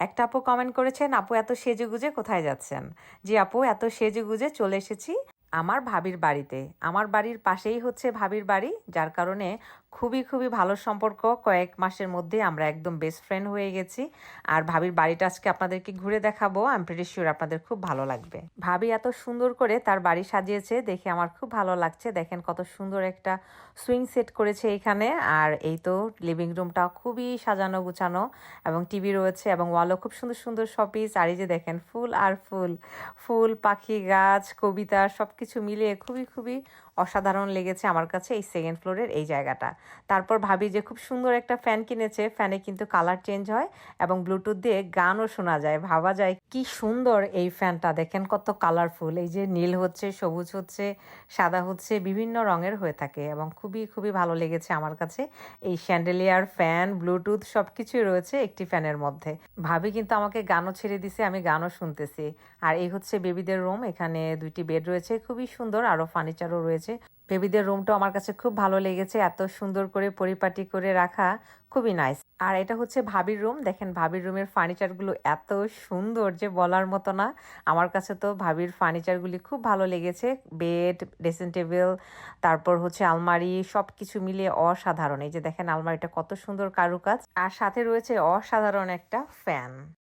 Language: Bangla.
একটা আপু কমেন্ট করেছেন, আপু এত সেজেগুজে কোথায় যাচ্ছেন? জি আপু, এত সেজেগুজে চলে এসেছি আমার ভাবির বাড়িতে। আমার বাড়ির পাশেই হচ্ছে ভাবির বাড়ি, যার কারণে খুবই খুবই ভালো সম্পর্ক। কয়েক মাসের মধ্যে আমরা একদম বেস্ট ফ্রেন্ড হয়ে গেছি। আর ভাবির বাড়িটা আজকে আপনাদেরকে ঘুরে দেখাবো। আই এম প্রিটি শিওর আপনাদের খুব ভালো লাগবে। ভাবি এত সুন্দর করে তার বাড়ি সাজিয়েছে দেখে আমার খুব ভালো লাগছে। দেখেন কত সুন্দর একটা সুইং সেট করেছে এখানে। আর এই তো লিভিং রুমটা খুবই সাজানো গুছানো, এবং টিভি রয়েছে, এবং ওয়ালও খুব সুন্দর সুন্দর শপিস। আর এই যে দেখেন ফুল আর ফুল, ফুল, পাখি, গাছ, কবিতা সবকিছু মিলিয়ে খুবই খুবই অসাধারণ লেগেছে আমার কাছে এই সেকেন্ড ফ্লোরের এই জায়গাটা। তারপর ভাবি যে খুব সুন্দর একটা ফ্যান কিনেছে, ফ্যানে কিন্তু কালার চেঞ্জ হয় এবং ব্লুটুথ দিয়ে গানও শোনা যায়। ভাবা যায় কি সুন্দর এই ফ্যানটা। দেখেন কত কালারফুল, এই যে নীল হচ্ছে, সবুজ হচ্ছে, সাদা হচ্ছে, বিভিন্ন রঙের হয়ে থাকে, এবং খুবই খুবই ভালো লেগেছে আমার কাছে। এই শ্যান্ডেলিয়ার, ফ্যান, ব্লুটুথ সবকিছুই রয়েছে একটি ফ্যানের মধ্যে। ভাবি কিন্তু আমাকে গানও ছেড়ে দিছে, আমি গানও শুনতেছি। আর এই হচ্ছে বেবিদের রুম, এখানে 2টি বেড রয়েছে, খুবই সুন্দর, আরো ফার্নিচারও রয়েছে। বেবিদের রুমটা আমার কাছে খুব ভালো লেগেছে, এত সুন্দর করে পরিপাটি করে রাখা, খুবই নাইস। আর এটা হচ্ছে ভাবির রুম, দেখেন ভাবির রুমের ফার্নিচারগুলো এত সুন্দর যে বলার মতো না। আমার কাছে তো ভাবির ফার্নিচারগুলি খুব ভালো লেগেছে। বেড, ড্রেসিং টেবিল, তারপর হচ্ছে আলমারি, সবকিছু মিলিয়ে অসাধারণ। এই যে দেখেন আলমারিটা কত সুন্দর কারুকাজ, আর সাথে রয়েছে অসাধারণ একটা ফ্যান।